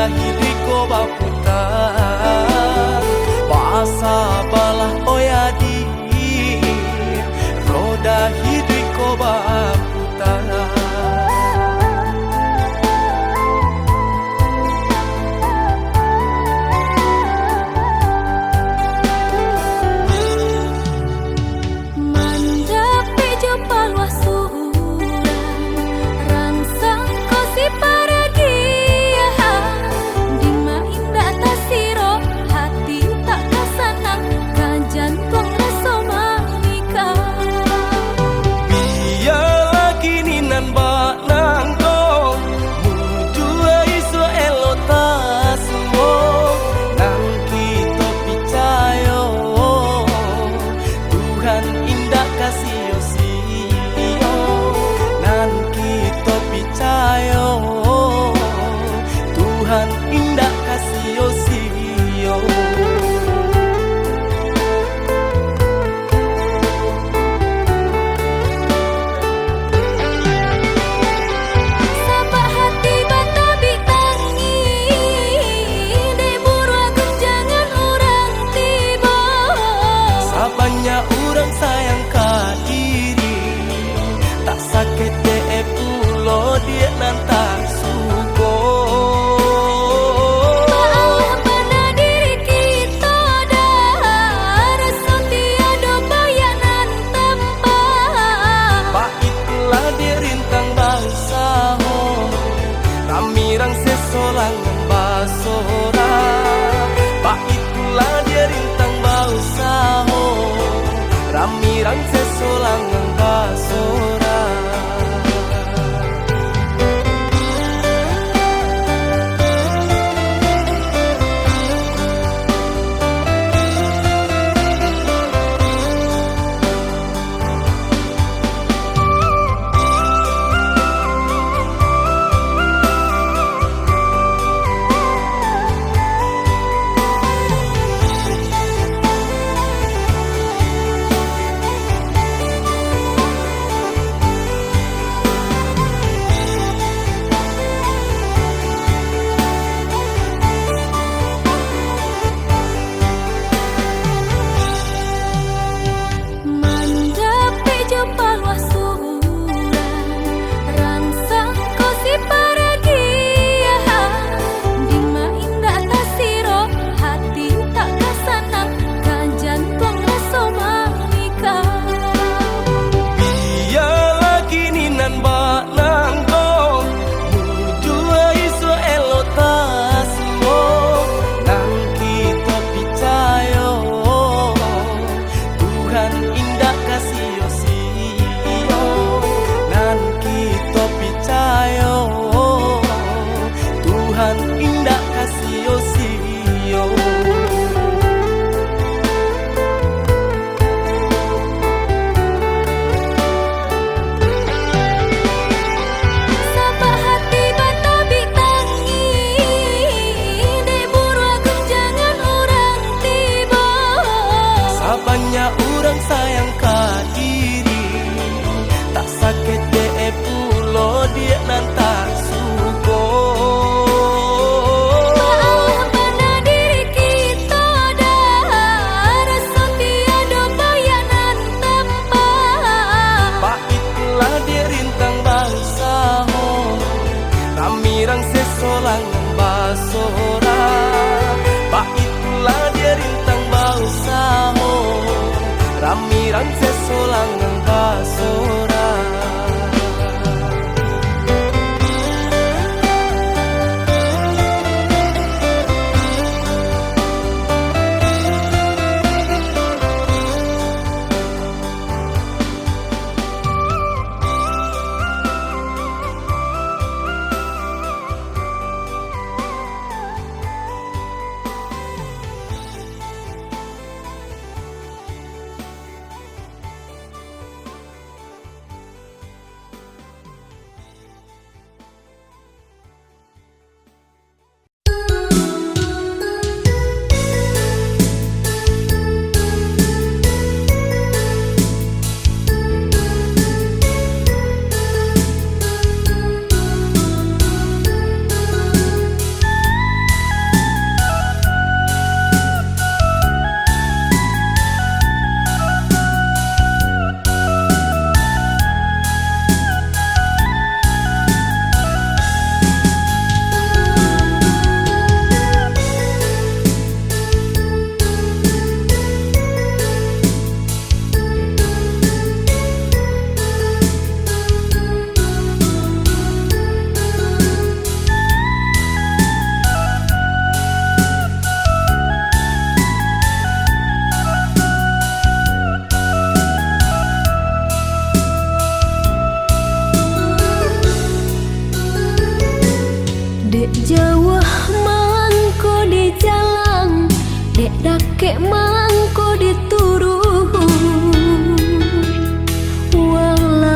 hidiko baputar basa balah oyadi roda hidiko baputar. Tuhan indah kasih sio. Sabah hati bata bitangi de burua genjangan orang tiba. Sabanya orang sayang ka diri tak sakit de pulo dia nantak suko. Ramirang sesolangan basora, pak itulah dia rintang bausaho. Ramirang sesolangan basora. Tuhan indah kasih sio. Sabah hati bata bitangi de burua genjangan orang tiba. Sabanya orang sayang ka diri tak sakit de pulo dia nantak suko. Ramirang sesolangan basora, pak itulah dia rintang bausaho. Ramirang sesolangan basora. kek mangko dituruh walau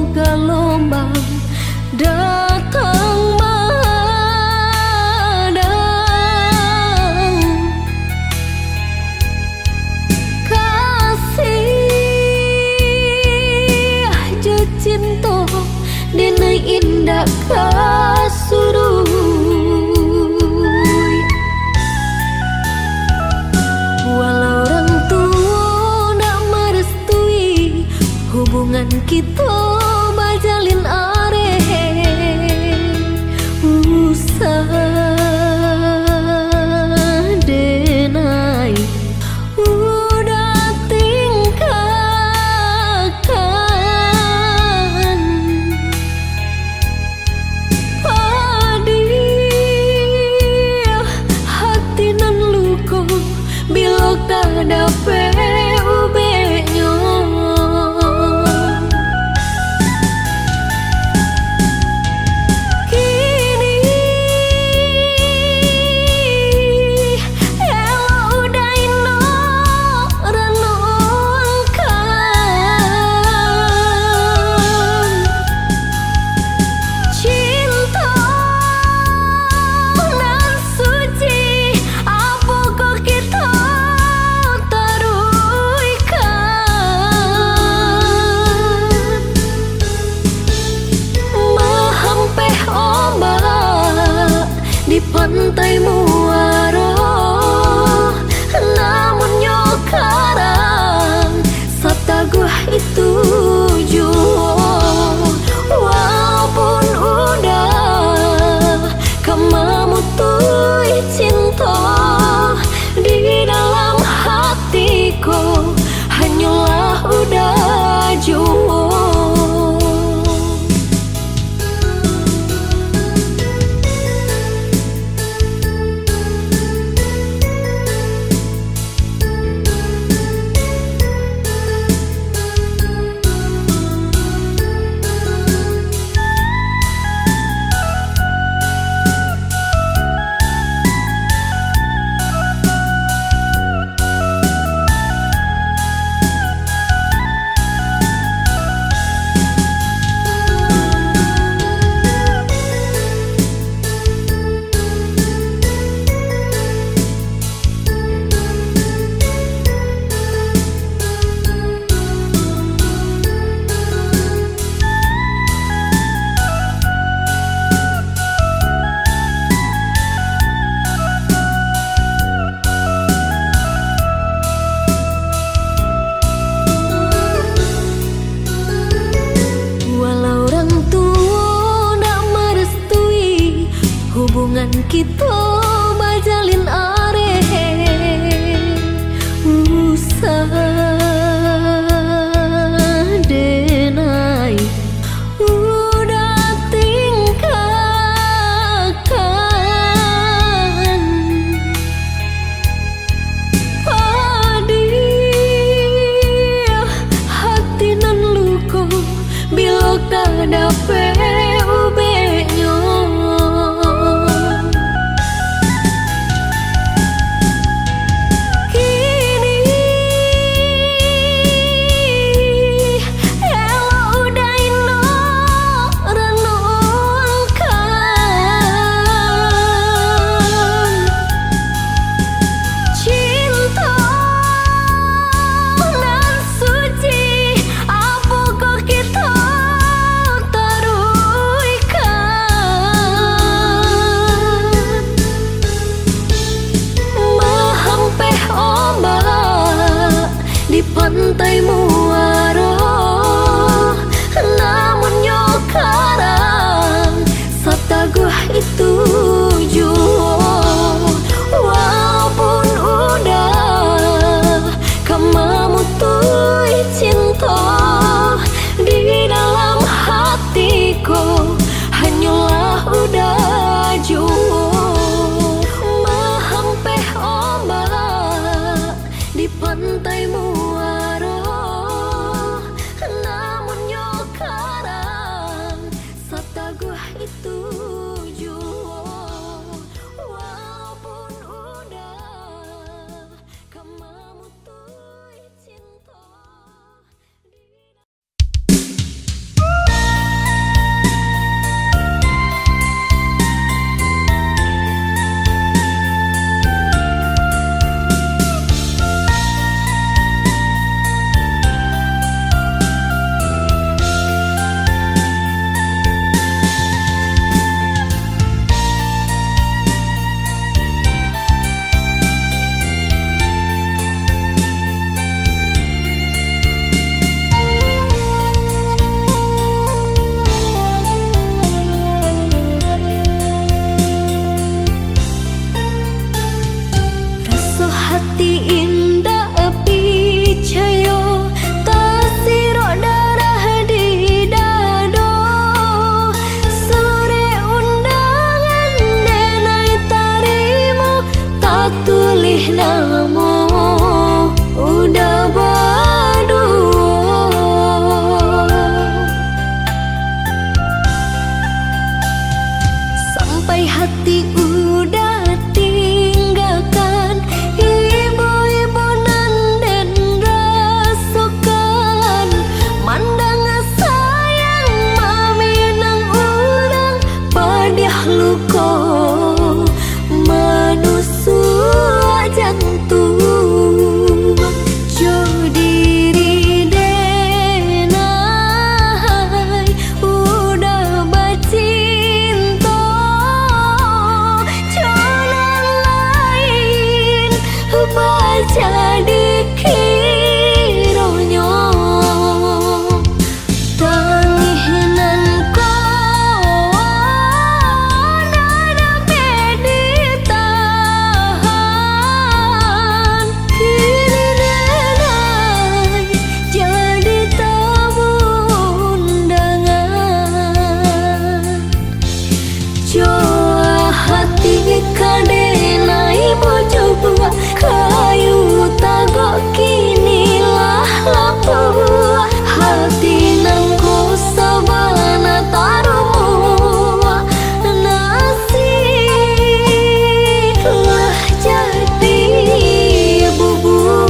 gelombang datang madang kasih cinta denai indah kasuruh walau orang tua nak merestui hubungan kita bajalin usah denai udah tingkahkan padih hati nan luka bila kada ubenya kini ela udah ino renungkan cinta nan suci apa kok kita mahampeh ombak di pantai muara namun nyokarang sataguh itu jua walaupun udah kemamutui cinta di dalam hatiku hanyalah udah jua. Hubungan kita bajalin usah denai udah tingkahkan padih hati nan luka bila kada ubenya sampai hati udah tinggalkan ibu-ibu nan den rasukan mandang sayang mami nang urang padiah luko manusia jantung jo diri denai udah bacinta jalan lain baca dikironyo tanginan ko nada meditahan kini denai jadi tamu undangan Joa hati kadenai bojo buah kayu tagok kinilah lapua hati nangku sabana taruh nasib lah jadi bubur.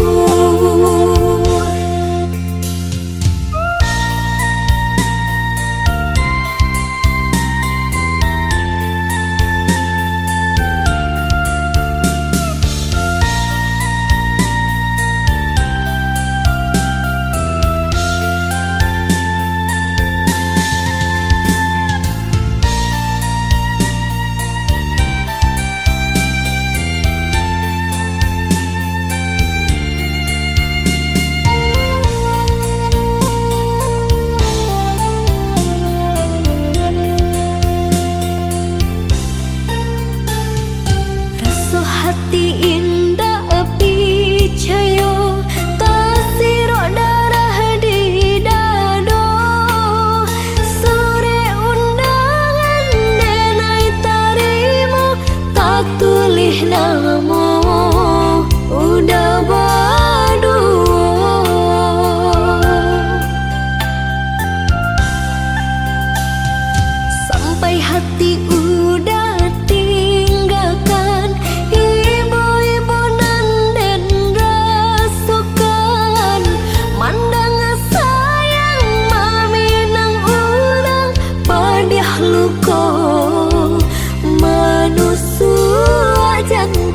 Rasa hati indah api cayo tasiro darah di dado sore undangan denai tarimo tak tulis namo udah badu sampai hati udah tinggalkan ibu-ibu nan den rasukan mandang sayang mami nang urang padiah luko manusia jantung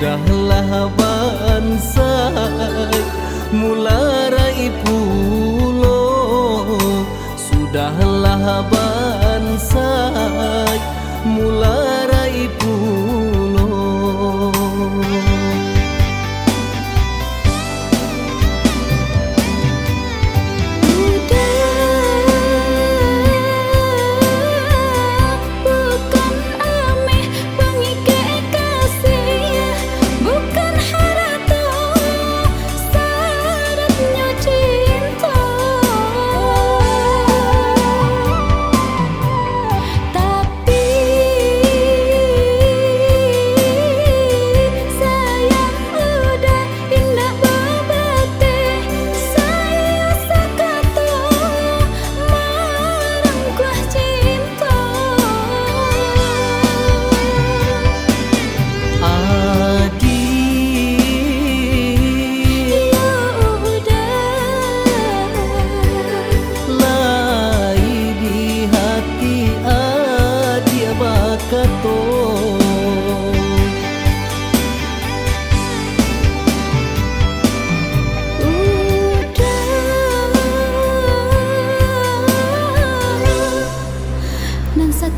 Sudahlah bansai mularai pulo, sudahlah bansai mularai pulo.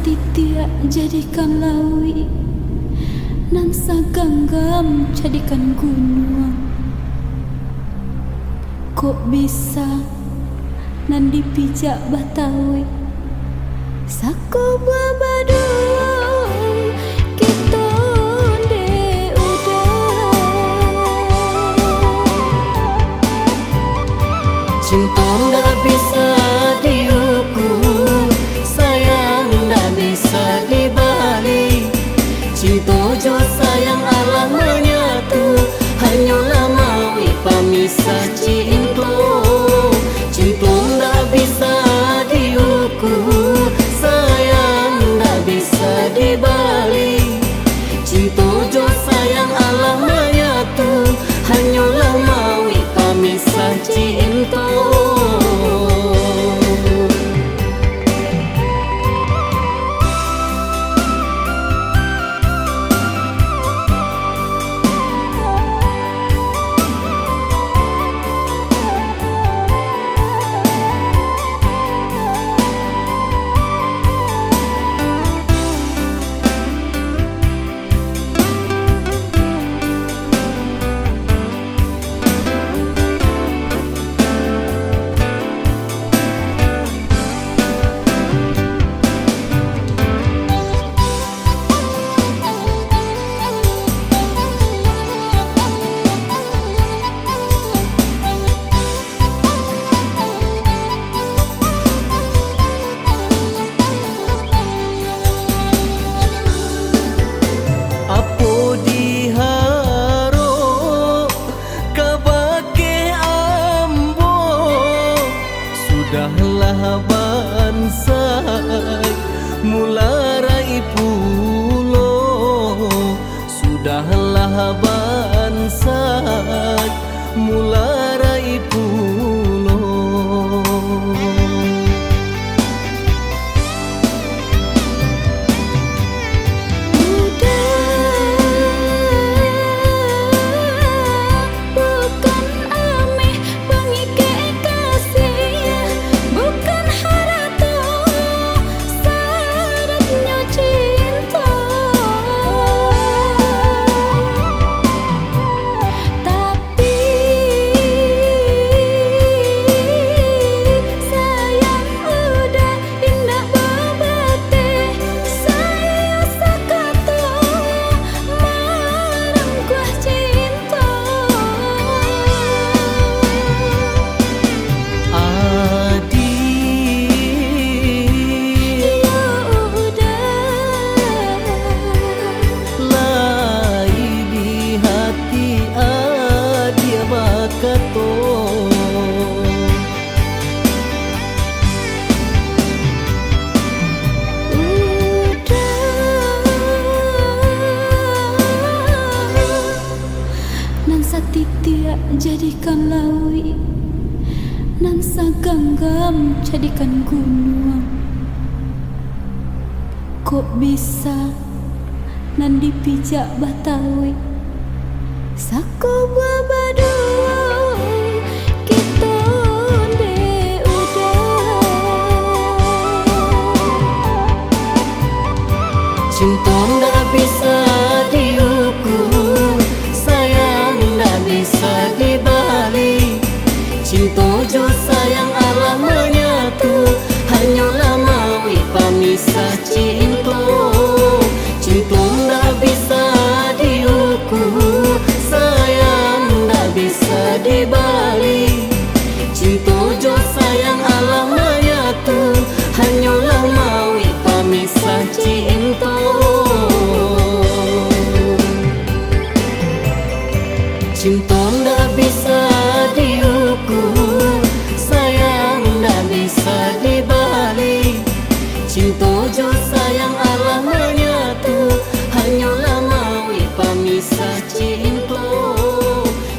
Titia jadikan lawi, nan saganggam jadikan gunung. Kok bisa nan dipijak batawi, sako buah baduang kita de udah. Cinta nggak bisa diukur, sayang nggak bisa dibalik. Cinta jo sayang Allah menyatu, hanyalah mawi pamisah cinta. Cinta nggak bisa diukur, sayang nggak bisa dibalik. Cinta jo sayang Allah menyatu, hanyalah mawi pamisah cinta. Sudahlah bansai mularai pulo, sudahlah bansai mularai pulo. Titia jadikan lawi, nan saganggam jadikan gunung. Kok bisa nan dipijak batawi, Sako babadua kita de udah. Cinta nggak bisa diukur, sayang nggak bisa dibalik. Cinta jo sayang Allah menyatu, hanyalah mawi pamisah cinta. Cinta nggak bisa diukur, sayang nggak bisa dibalik. Cinta jo sayang Allah menyatu, hanyalah mawi pamisah cinta. Cinta nggak bisa diukur, sayang nggak bisa dibalik. Cinta jo sayang Allah menyatu, hanyalah mawi pamisah cinta.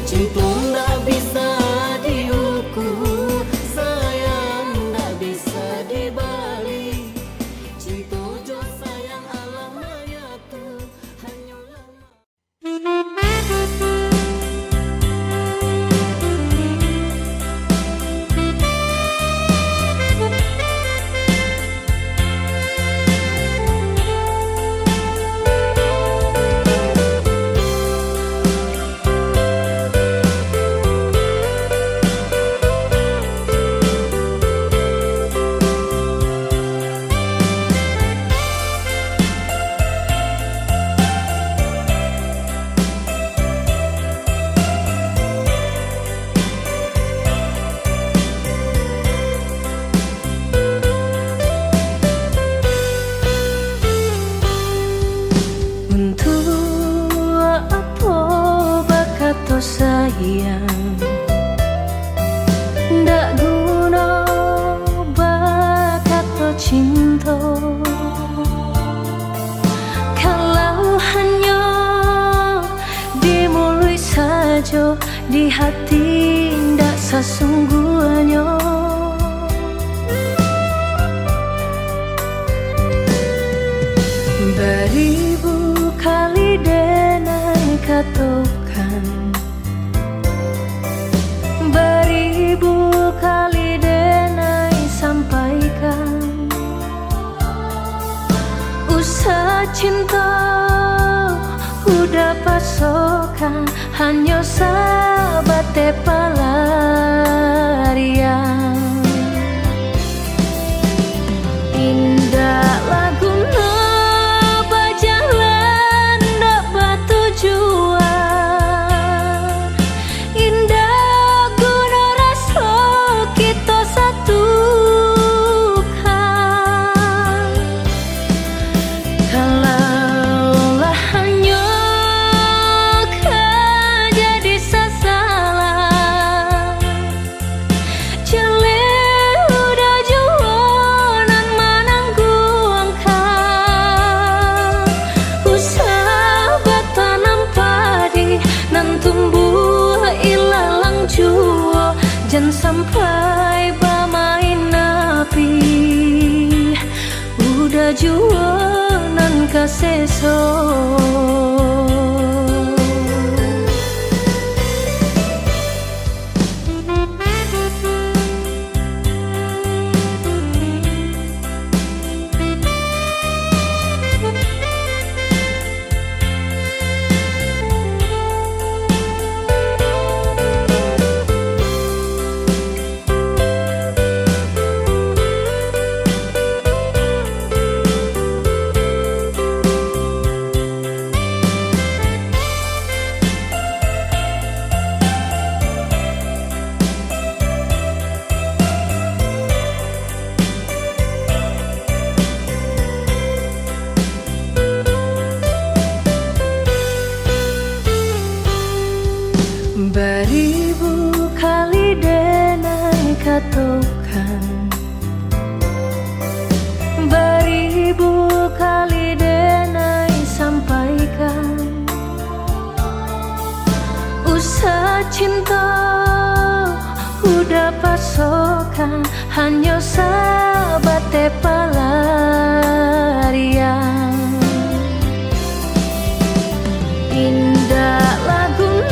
Cinta nggak bisa diukur, sayang nggak bisa dibalik. Cinta jo sayang Allah menyatu, hanyalah sayang, ndak guna bakat cinta. Kalau hanya dimulai saja, di hati ndak sesungguhnya. Beribu kali denai katakan, beribu kali denai sampaikan, usah cinta udah pasokan, hanya sahabat pelarian. Indah lagu berjalan dak bertujuan, indah guna rasa kita satukan. Kalaulah hanya kau jadi sasaran, jelek udah jualan menanggung angkat. Usah bertanam padi nan tumbuh ilalang jua, jangan sampai bermain api. Udah jualan kaseso. Beribu kali denai katakan, beribu kali denai sampaikan, usah cinta udah pasokan, hanya sahabat pelarian. Indah lagu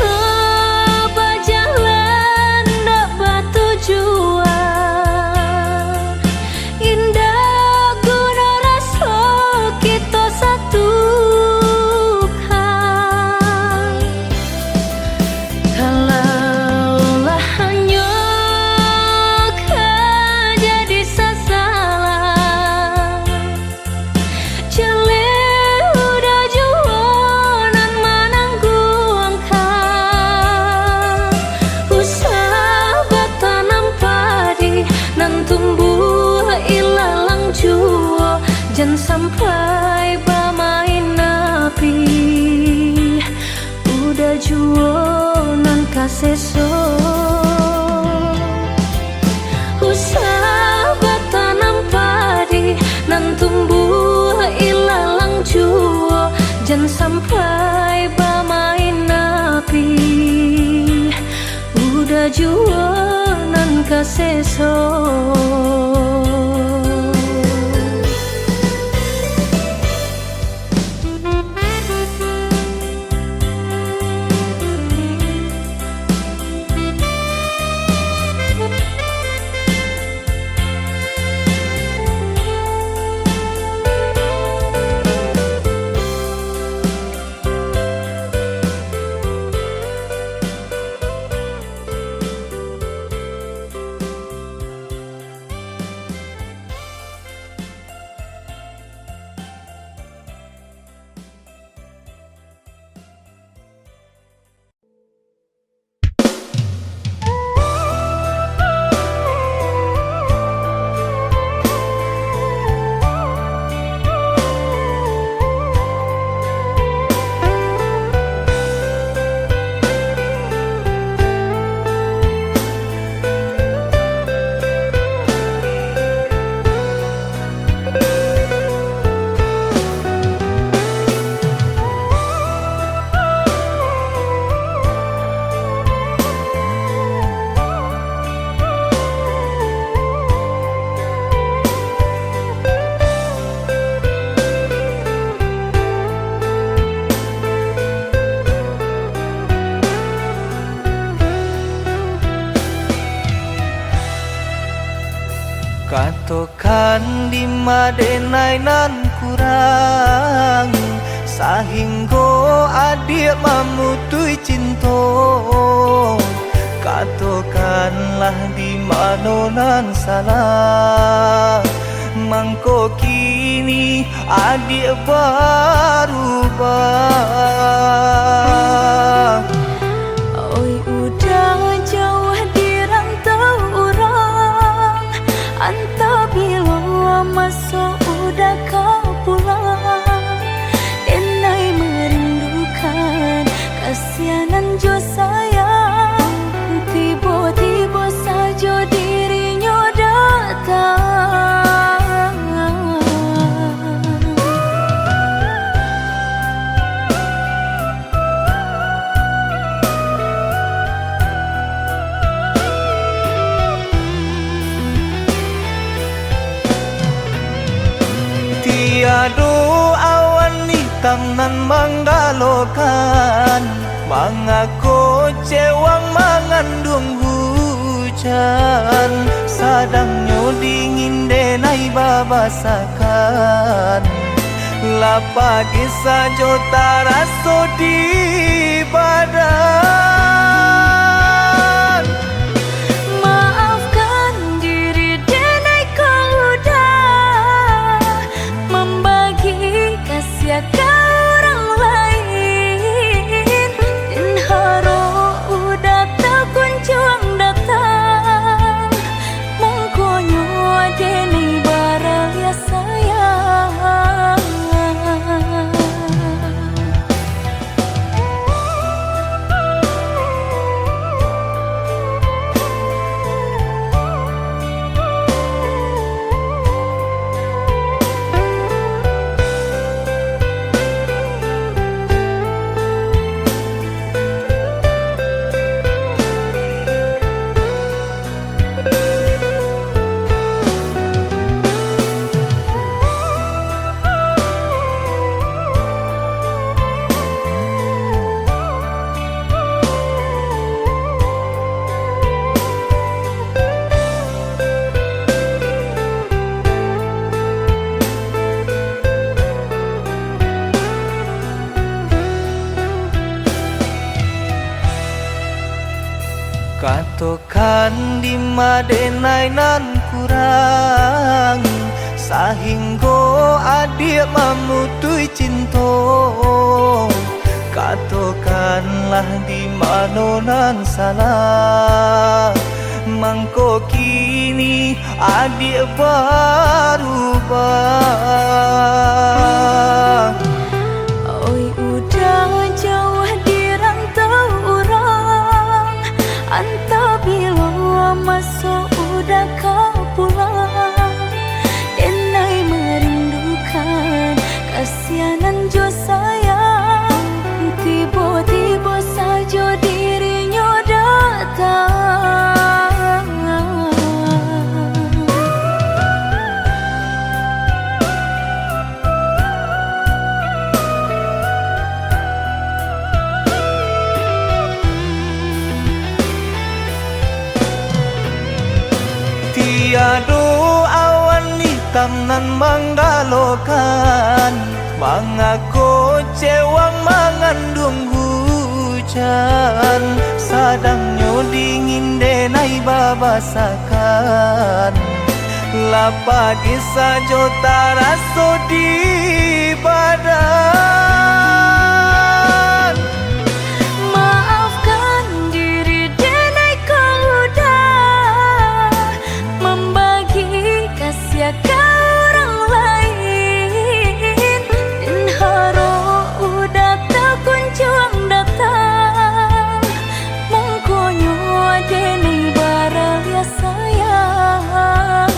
sesok. Usah tanam padi nan tumbuh ilalang juo, jangan sampai bermain api. Udah juo nan kasesok. Katokan di madenai nan kurang, sahingga adik mamutui cinta. Katokanlah di mana nan salah, mangko kini adik berubah. Oi udah jauh di rantau orang, antau bila masuk udah kau pulang. Denai merindukan kasihanan jo sayang, tiba-tiba saja dirinya datang. Tiado awan hitam nan menggalokan, mengaku cewang mengandung hujan. Sadangnya dingin denai babasakan, lapagi saja taraso di badan. Maafkan diri denai kau udah membagi kasih ke orang lain, dan haro udah tak kunjung datang. Mongkonyo denai baraya sayang. Katokan di madenai nan kurang, sahingga adik mamutui cinta. Katokanlah di mana nan salah, mangko kini adik berubah. Oi udah jauh di rantau orang, nan menggalokan, mengaku cewang mengandung hujan, sadangnya dingin denai babasakan, lapa kisah jota raso di badan. Maafkan diri denai kau udah membagi kasih ke orang lain, dan haro udah terkunjung datang mengkonyo denai baralia sayang.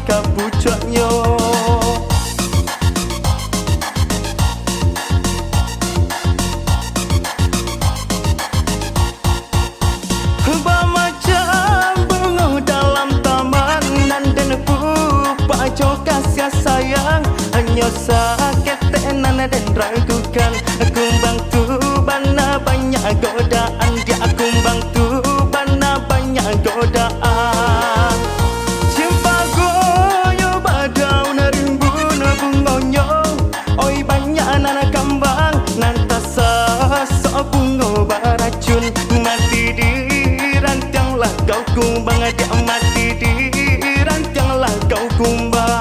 kapucaknya. Macam bunga dalam taman dan paco kasih sayang hanya sakit tenan dan ragukan. Kumbang tu bana banyak godaan dia, kumbang tu bana banyak godaan. Cimpa goyo badau narimbun bungonyo, oi banyak anak kambang nantasa sok bungo baracun. Mati di rantianglah kau kumbang, dia mati di rantianglah kau kumbang.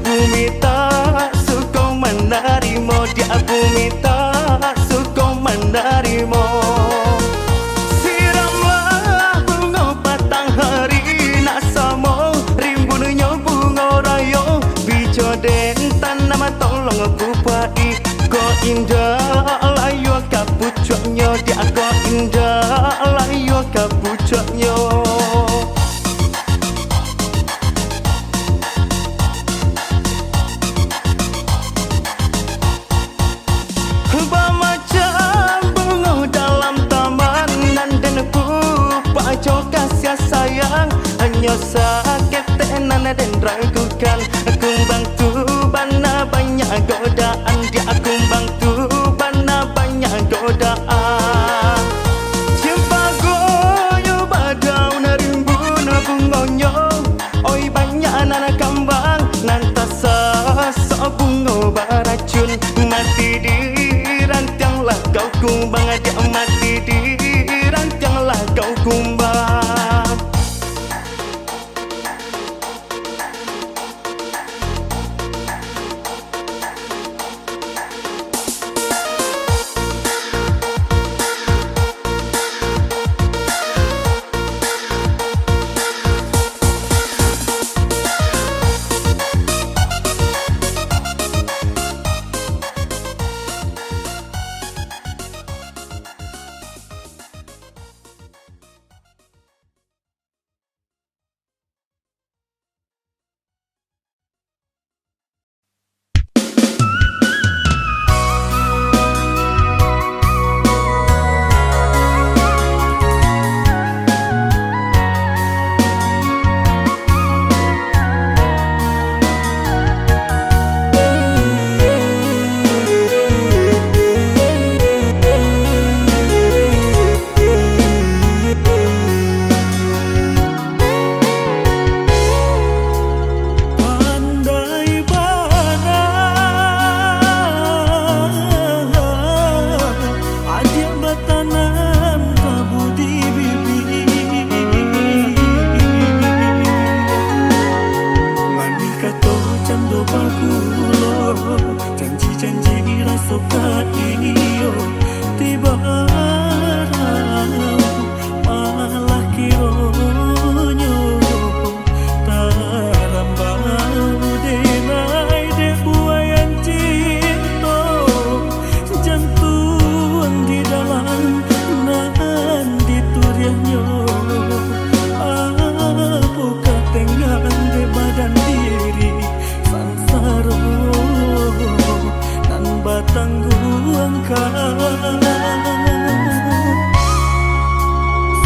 Bumi tak suka menerima dia, bumi tak suka menerima. Siramlah bunga patang hari nak sama rimbunnya bunga raya. Bijo dentan nama tolong bupai, ko indah layu kapucaknya dia, ko indah layu kapucaknya. Paco kasih sayang hanya sakit tenan dan ragukan. Kumbang tu bana banyak godaan dia, kumbang tu bana banyak godaan. Cimpa goyo badau narimbun bungonyo, oi banyak anak kambang nantasa sok bungo baracun. Mati di rantianglah kau kumbang, dia mati di rantianglah kau kumbang.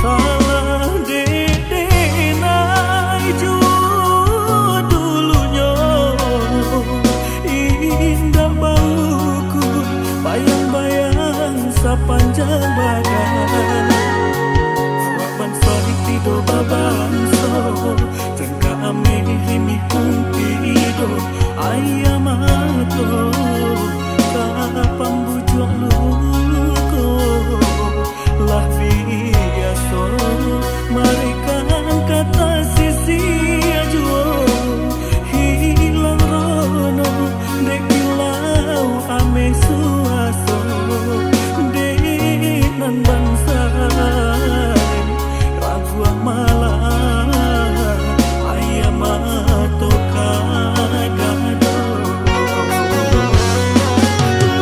Salah dede nai dulunya kapan bujuk luko lah biasa mereka kata sisi ajo hilang rono dek kilau ame suaso denan bangsa ragu malah ayam atau kagado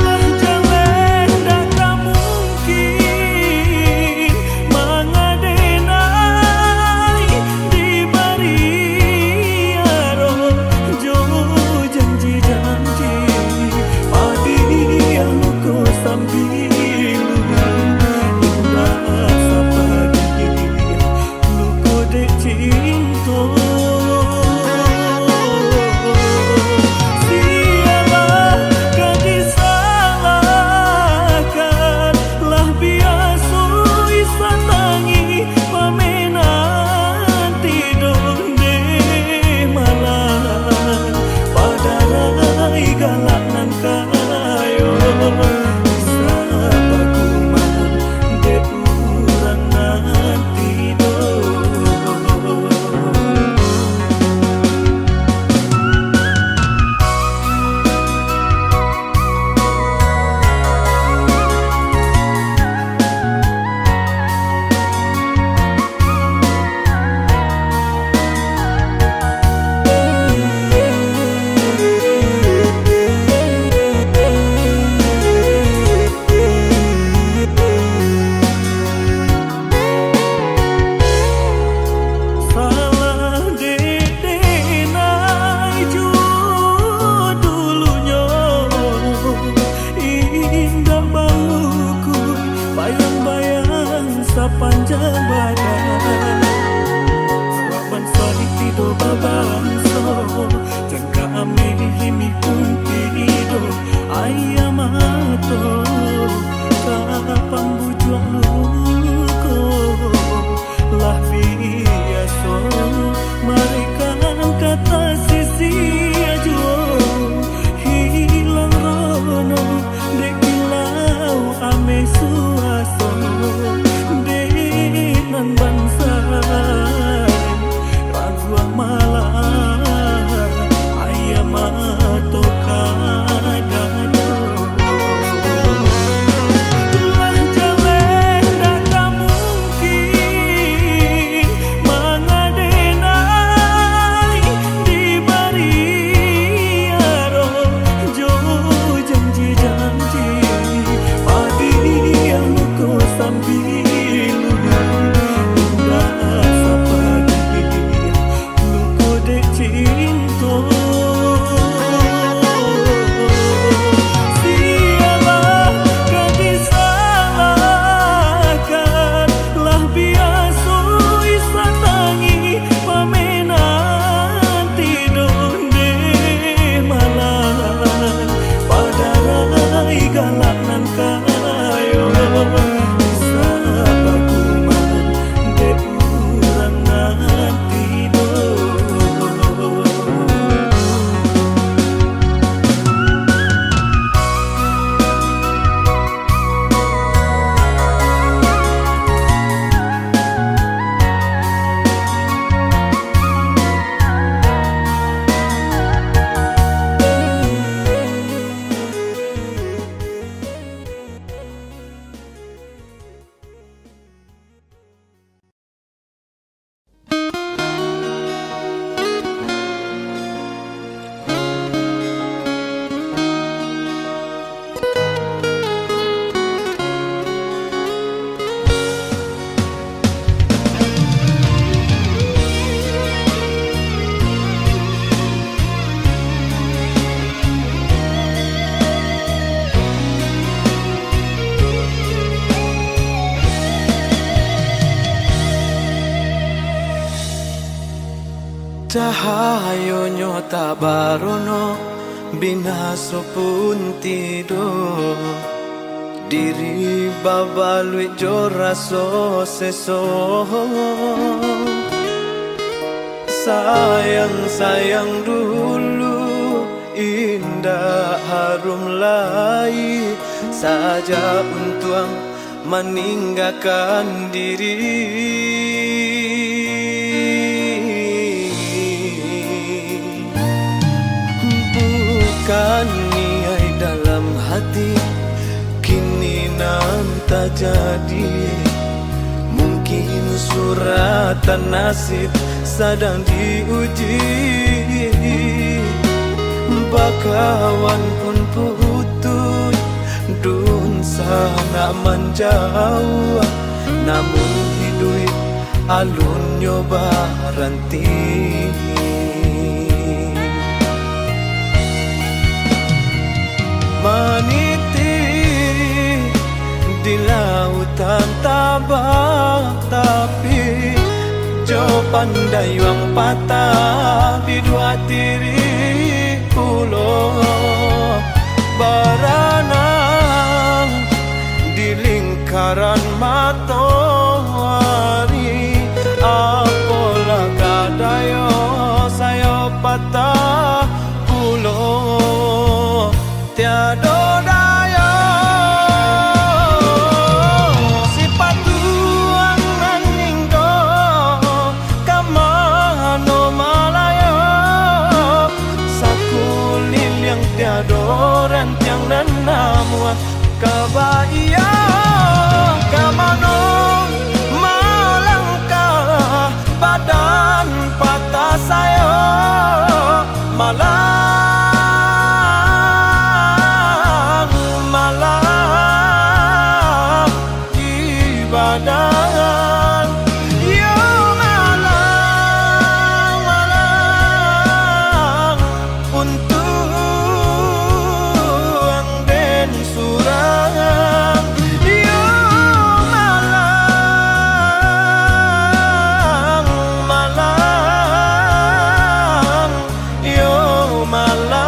lah jalan dah tak mungkin mengadenai di bariaro jo janji-janji padi yang ku sambil rasa pagi luko dek cinta sialah kan disalahkan lah biasa isa tangi pamenan tidur de malam pada rai galak nan kayo isa pakuman de urang nan tidur. Salah dedenai ju dulunya indah bauku bayang-bayang sepanjang badan Raban sari tidur babangso jangka ame himi pun tidur ayam atau kapan bujuk luko lah biasa mereka kata sisi ajo hilang rono dek kilau ame suaso denan bangsa ragu malah ayam atau kagado lah jalan dah tak mungkin mengadenai di bariaro jo janji-janji padi yang ku sambil rasa pagi luko dek cinta sialah kan disalahkan lah biasa isa tangi pamenan tidur de malam pada rai galak nan kayo isa pakuman de urang nan tidur. Cahayonyo tak barono binaso pun tidur diri babalui jo raso seso sayang dulu indah harum lai saja untuk meninggalkan diri. Bukan niai dalam hati, kini nan tak jadi. Mungkin suratan nasib sedang diuji. Bakawan pun putus, dun sana menjauh. Namun hidup alun nyoba ranti. Meniti di lautan tabak, tapi jo pandai yang patah di dua tiri pulau. Berenang di lingkaran matahari, apalah kadayo saya patah pulau. Tiada daya si patuang ninggo kamano malaya. Sakulil yang tiada rentiang dan namuan kabaya. Kamano malangkah badan patah saya malah badan. Yo malang, malang untuk den surang. Yo malang, malang, yo malang.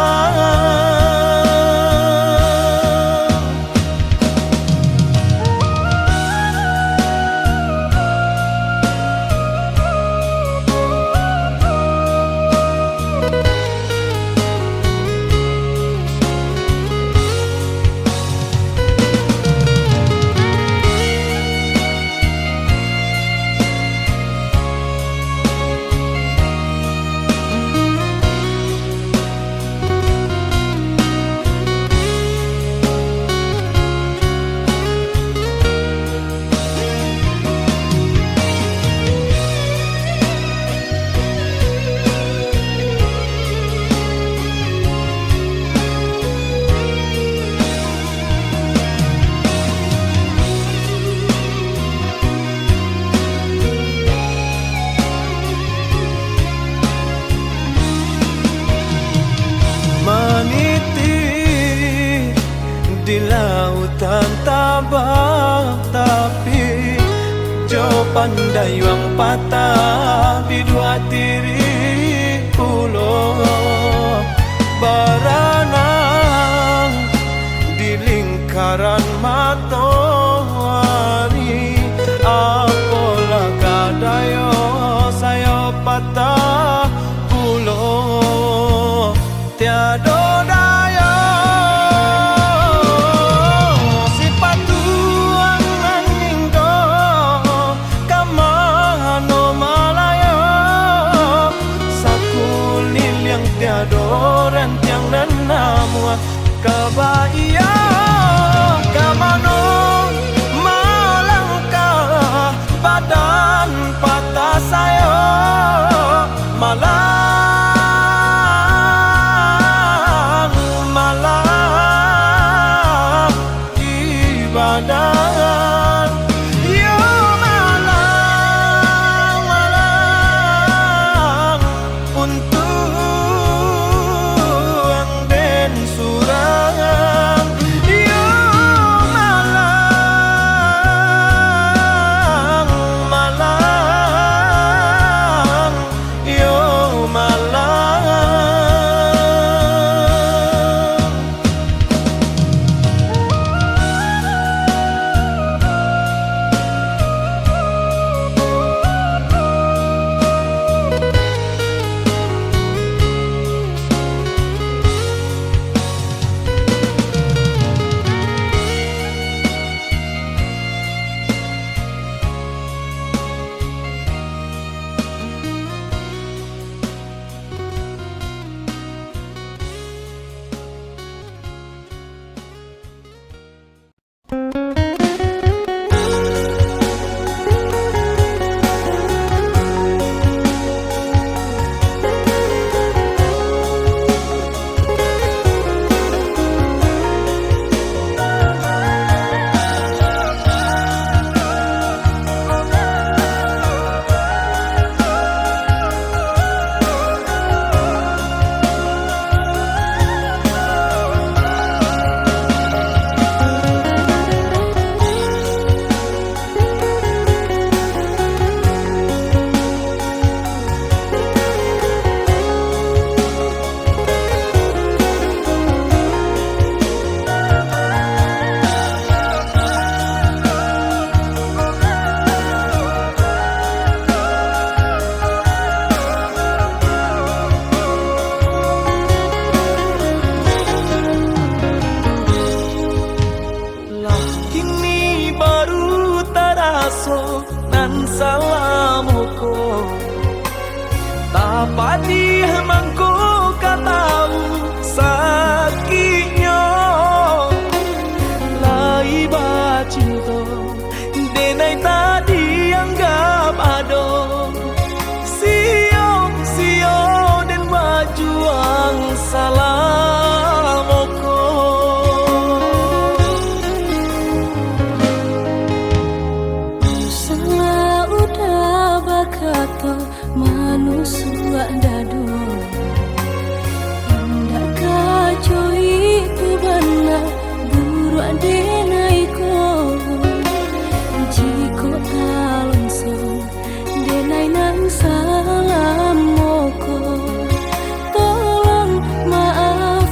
Di lautan tabak, tapi jo pandai yang patah di dua tiri pulau. Berenang di lingkaran matahari, apalah kadayo saya patah pulau. Tiada daya adoran tiang dan namuan kabaya. Kamano malangkah badan patah saya malang, malang di badan. Yo malang, malang untuk surang. Yo malang, malang, yo malang. buang salamoko. Salah udah bakato manusia dado. Indah kaco itu benar buru adenaiko. Jiko alonso denai nang salam moko. Tolong maaf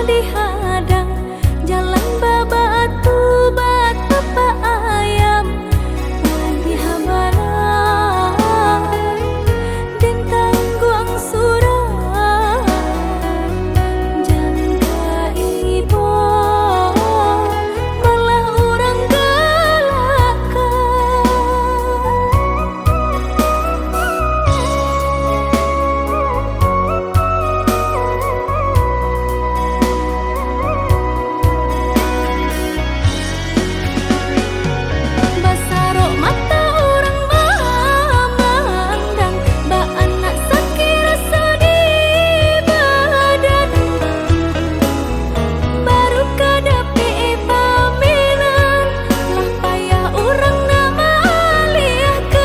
dihadang jalan babatu batu pak ayam di habana dan tangguang surah jangan ibu malah orang galakan. Basarok mata orang memandang ba anak sakit rasa di badan baru kadapi paminan lah payah orang nama aliahkan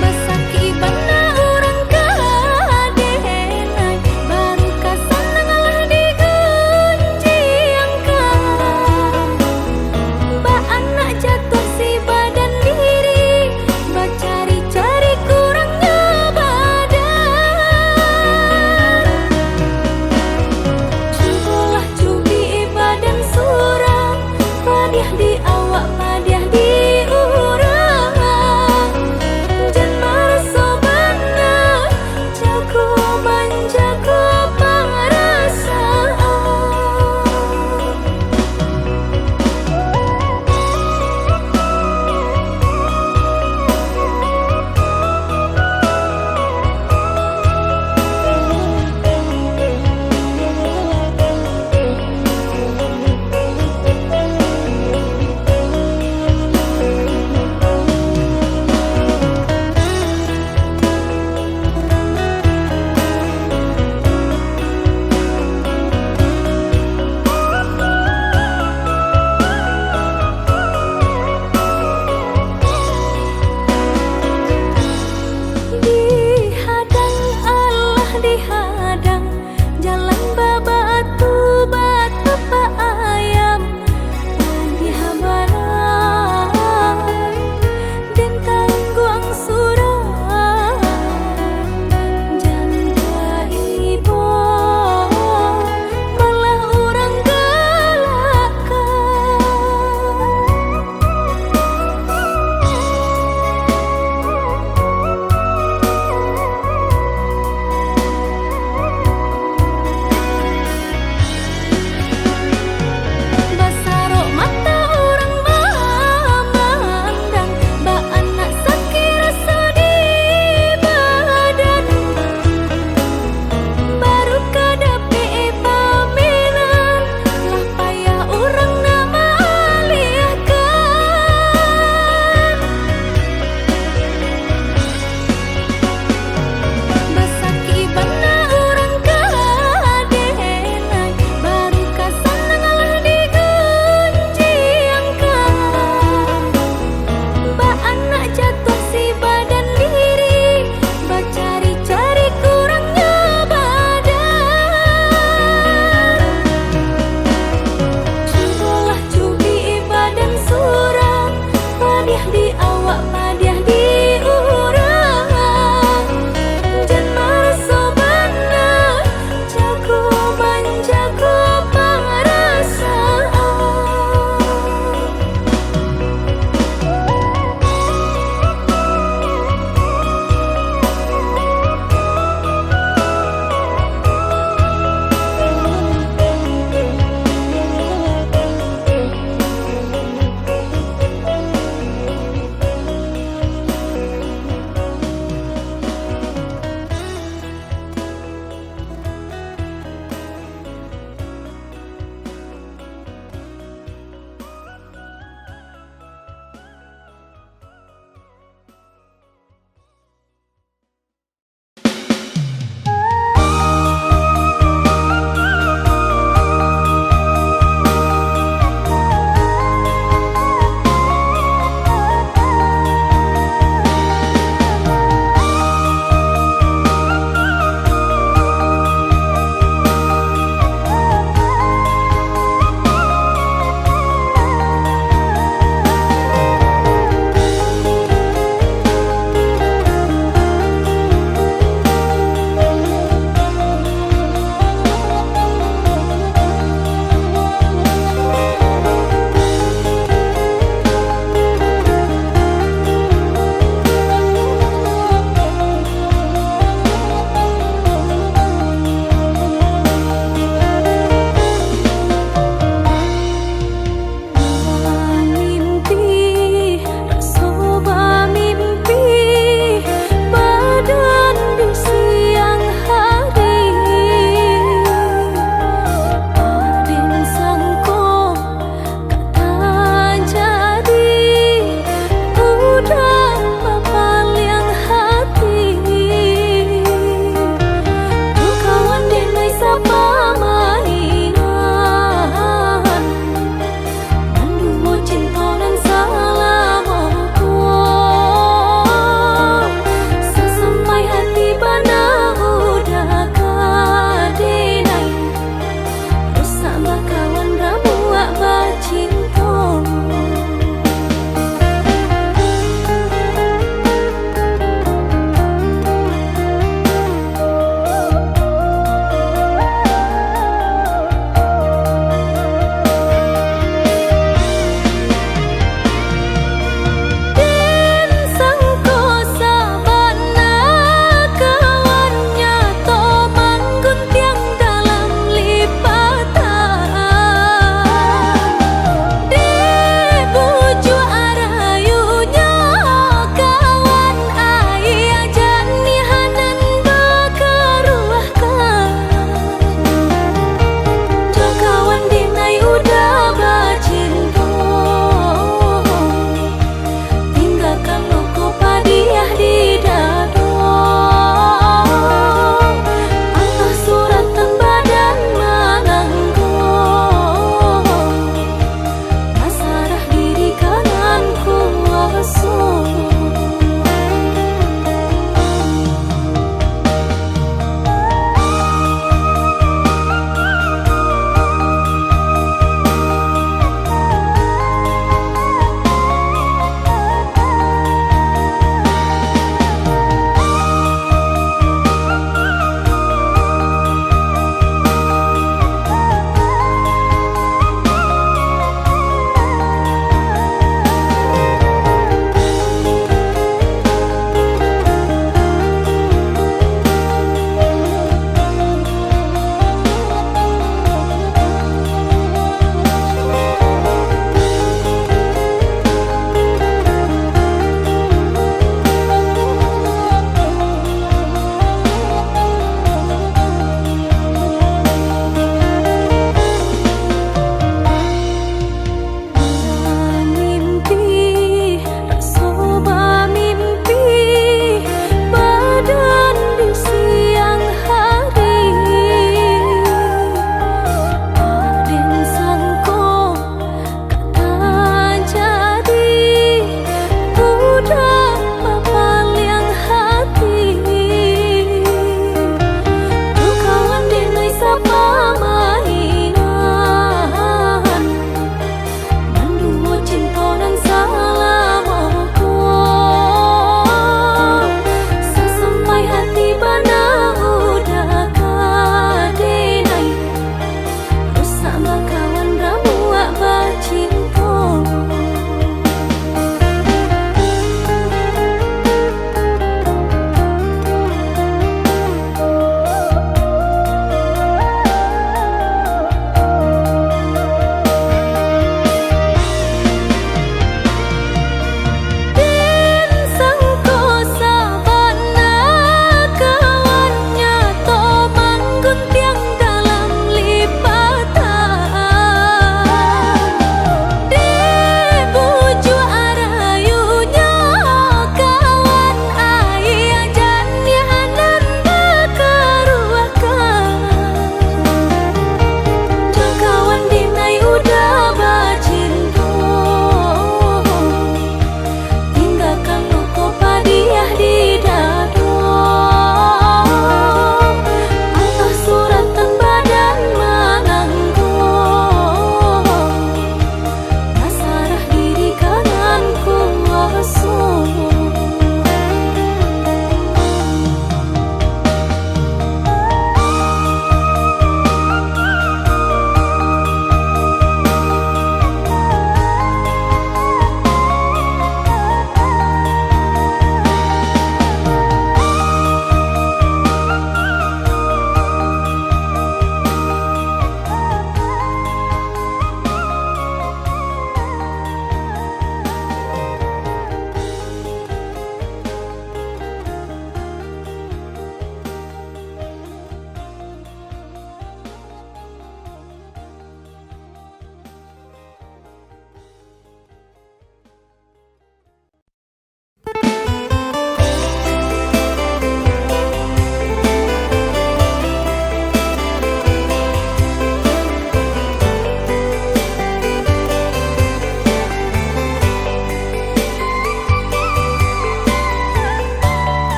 basaki bana orang kadenai baru kasanang lah digunjingkan ba anak jatuh si badan diri ba cari-cari kurangnya badan cubalah cubi badan surang padiah di awak padiah di urang jan marasa benar jago menjaga perasaan.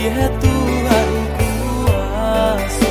dia Tuhan kuasa.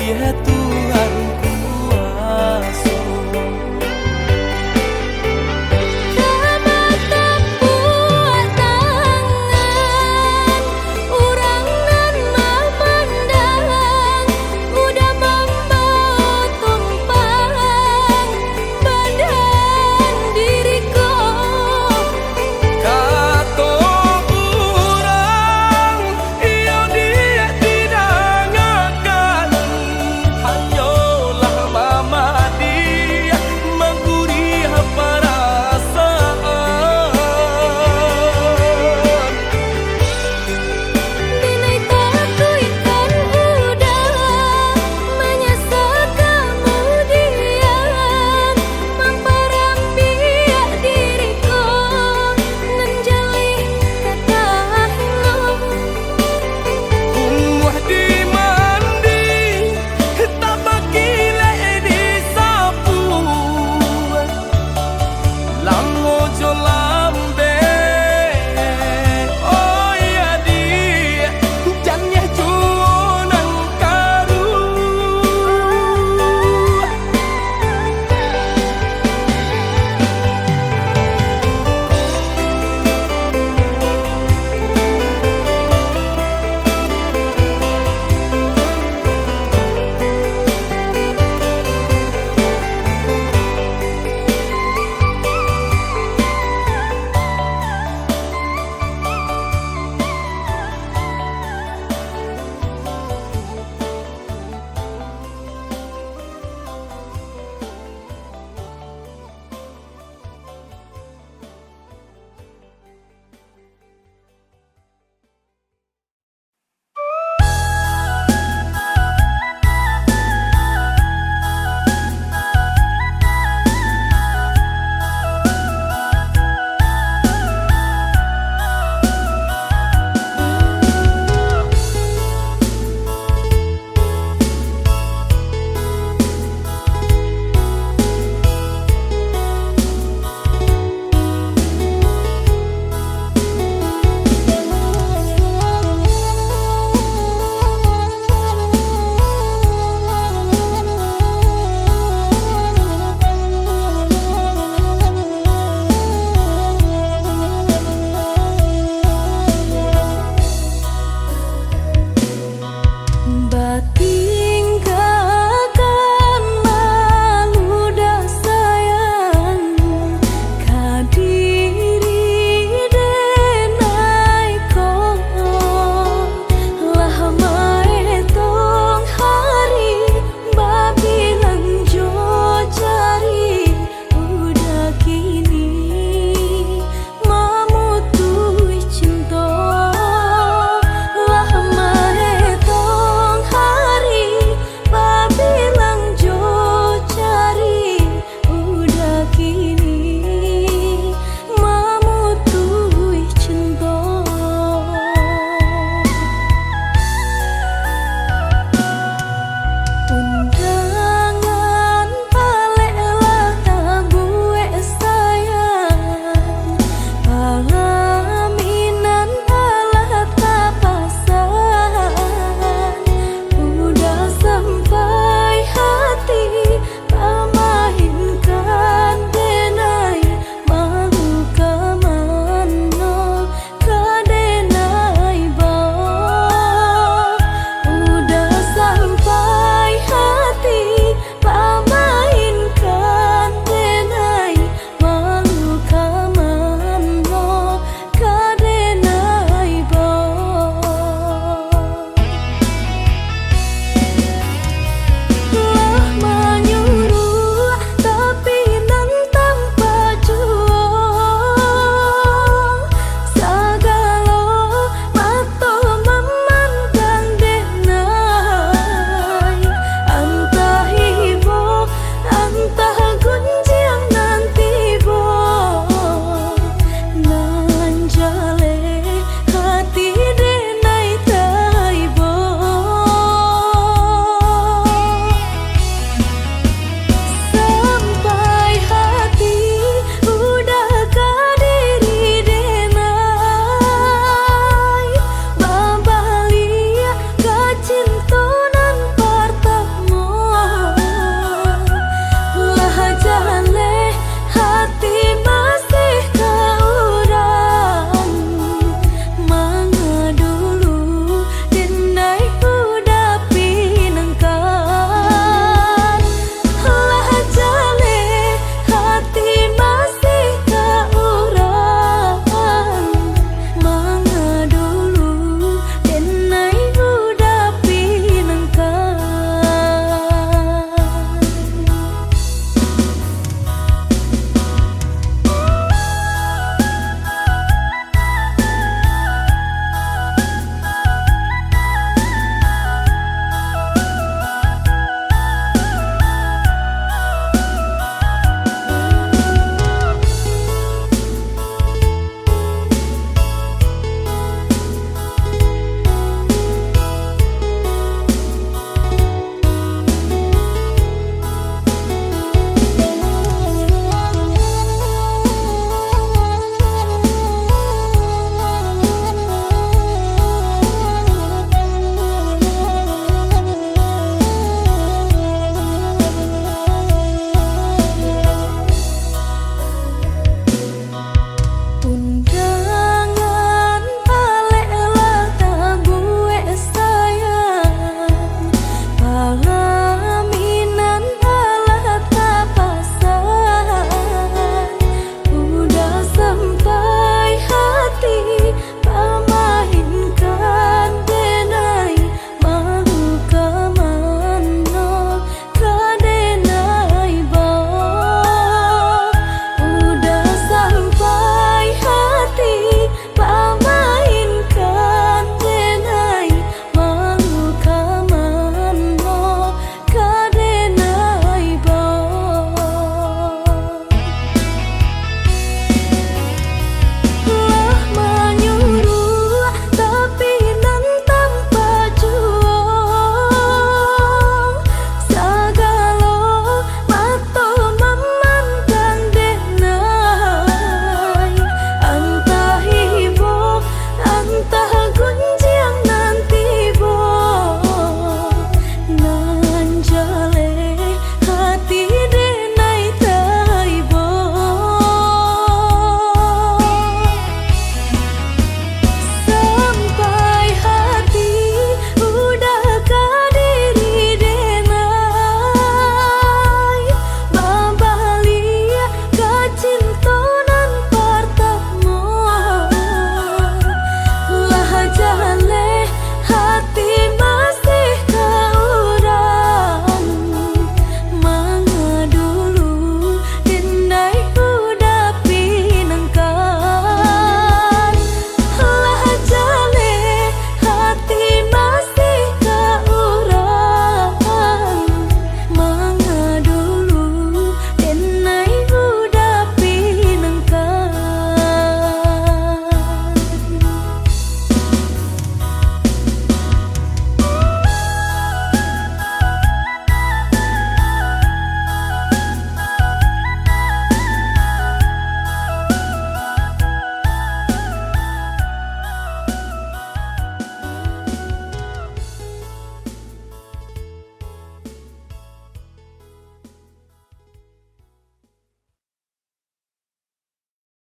Dia